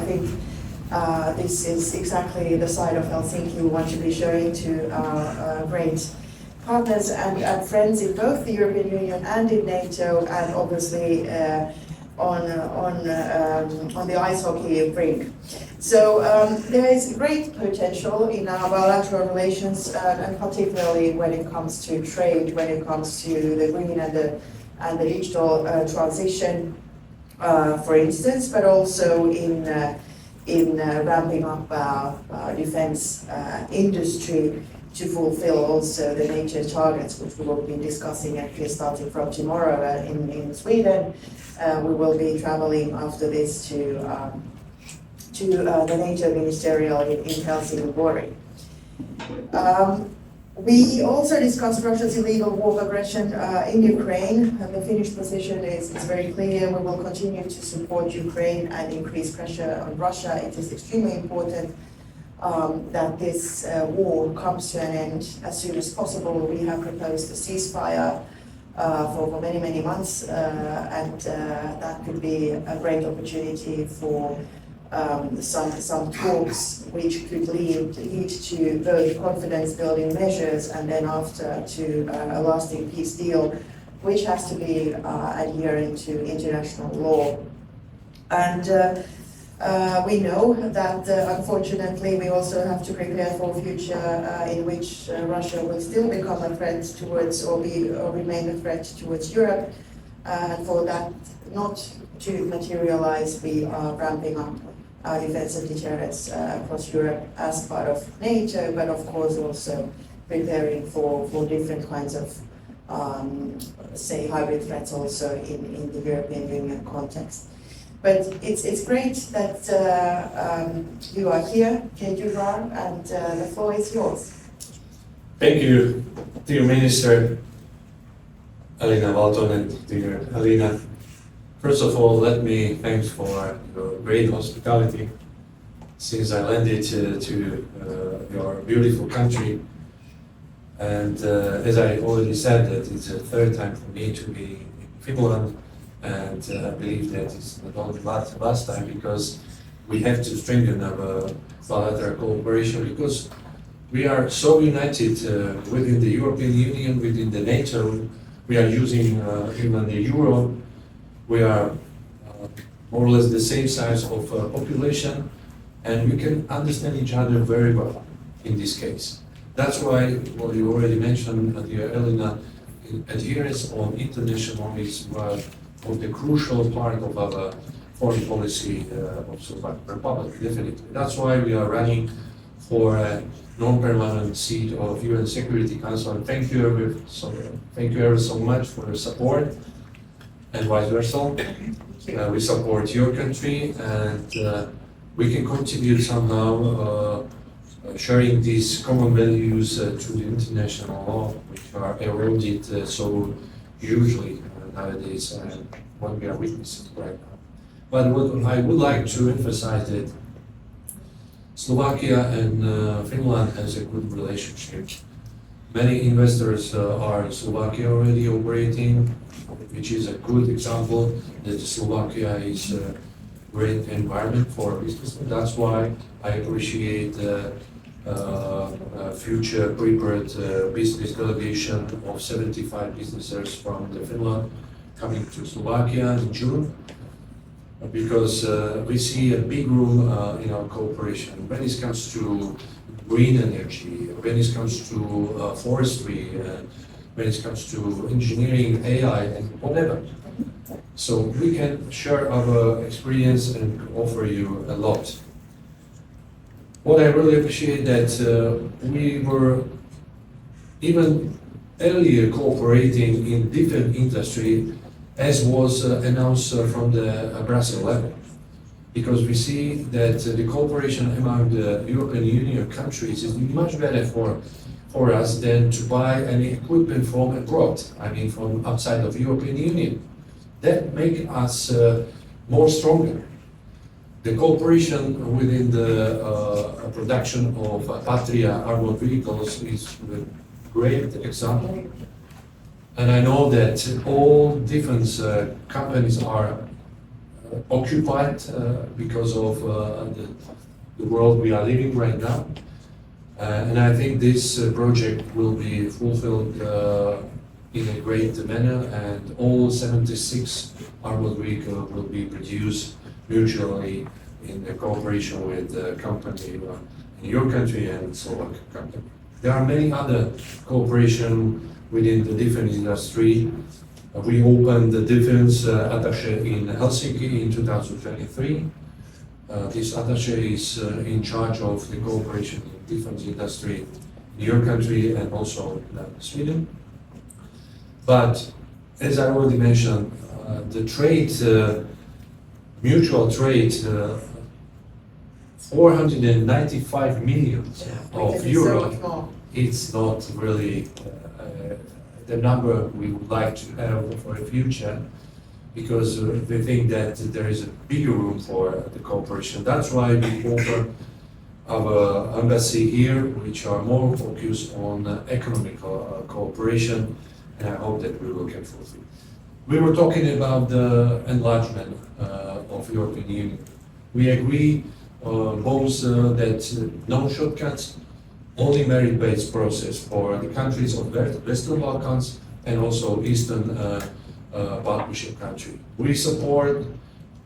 I think this is exactly the side of Helsinki we want to be showing to our great partners and friends in both the European Union and in NATO, and obviously on the ice hockey rink. So there is great potential in our bilateral relations, and particularly when it comes to trade, when it comes to the green and the digital transition, for instance, but also in ramping up our defense industry to fulfill also the NATO targets, which we will be discussing actually starting from tomorrow in Sweden. We will be traveling after this to the NATO ministerial in Helsinki. We also discussed Russia's illegal war of aggression in Ukraine, and the Finnish position is very clear. We will continue to support Ukraine and increase pressure on Russia. It is extremely important that this war comes to an end as soon as possible. We have proposed a ceasefire for many months, and that could be a great opportunity for some talks which could lead to both confidence-building measures and then after to a lasting peace deal, which has to be adherent to international law. And we know that unfortunately we also have to prepare for a future in which Russia will still become a threat towards or remain a threat towards Europe. And for that not to materialize, we are ramping up our defensive deterrence across Europe as part of NATO, but of course also preparing for different kinds of, say, hybrid threats also in the European Union context. But it's great that you are here, Juraja, and the floor is yours. Thank you, dear Minister Eliny Valtonenovej, dear Elina. First of all, let me thank for your great hospitality since I landed to your beautiful country. And as I already said, that it's the third time for me to be in Finland, and I believe that it's not only last time, because we have to strengthen our bilateral cooperation, because we are so united within the European Union, within the NATO. We are using even the euro. We are more or less the same size of population, and we can understand each other very well in this case. That's why, what you already mentioned, dear Elina, adherence on international is of the crucial part of our foreign policy of Slovak Republic, definitely. That's why we are running for a non-permanent seat of UN Security Council. And thank you ever so much for your support. And vice versa. We support your country, and we can contribute somehow sharing these common values to the international law, which are eroded so hugely nowadays, and what we are witnessing right now. But what I would like to emphasize that Slovakia and Finland has a good relationship. Many investors are in Slovakia already operating, which is a good example that Slovakia is a great environment for business. That's why I appreciate future prepared business delegation of 75 businesses from Finland coming to Slovakia in June, because we see a big room in our cooperation when it comes to green energy, when it comes to forestry, when it comes to engineering, AI, and whatever. So we can share our experience and offer you a lot. What I really appreciate that we were even earlier cooperating in different industry, as was announced from the Brussels level. Because we see that the cooperation among the European Union countries is much better for us than to buy any equipment from abroad, I mean from outside of the European Union. That makes us more stronger. The cooperation within the production of Patria armored vehicles is a great example. And I know that all defense companies are occupied because of the world we are living right now. And I think this project will be fulfilled in a great manner, and all 76 armored vehicles will be produced mutually in cooperation with the company in your country and Slovak company. There are many other cooperation within the defense industry. We opened the defense attaché in Helsinki in 2023. This attaché is in charge of the cooperation in defense industry in your country and also in Sweden. But as I already mentioned, the trade, mutual trade, 495 million of euro, it's not really the number we would like to have for the future, because we think that there is a bigger room for the cooperation. That's why we offer our embassy here, which are more focused on economical cooperation, and I hope that we will get fulfilled. We were talking about the enlargement of European Union. We agree both that no shortcuts, only merit-based process for the countries of Western Balkans and also Eastern Partnership country. We support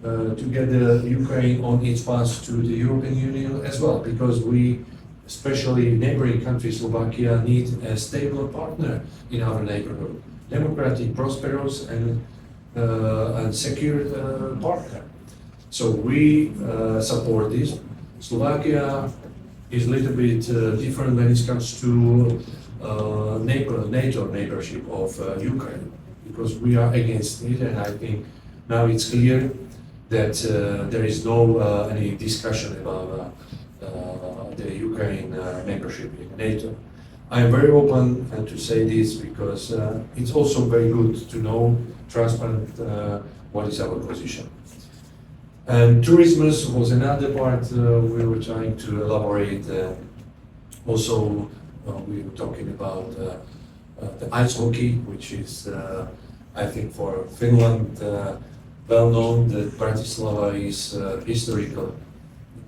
to get Ukraine on its path to the European Union as well, because we, especially neighboring countries, Slovakia, need a stable partner in our neighborhood, democratic, prosperous, and secure partner. So we support this. Slovakia is a little bit different when it comes to NATO neighborship of Ukraine, because we are against it, and I think now it's clear that there is no any discussion about the Ukraine membership in NATO. I am very open to say this because it's also very good to know, transparent, what is our position. And tourism was another part we were trying to elaborate. Also, we were talking about the ice hockey, which is, I think, for Finland, well known that Bratislava is a historical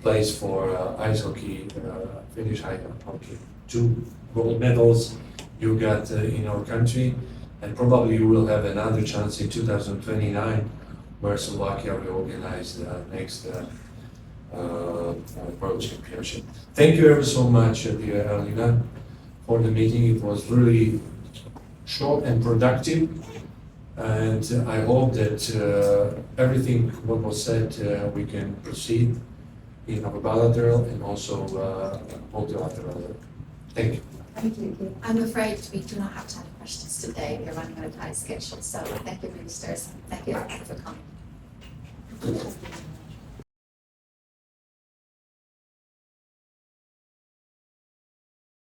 place for ice hockey, Finnish ice hockey. 2 gold medals you got in our country, and probably you will have another chance in 2029, where Slovakia will organize the next World Championship. Thank you ever so much, dear Elina, for the meeting. It was really short and productive, and I hope that everything what was said we can proceed in our bilateral and also multilateral. Thank you. Thank you. I'm afraid we do not have time for questions today. We're running out of time schedule. So thank you, ministers. Thank you for coming.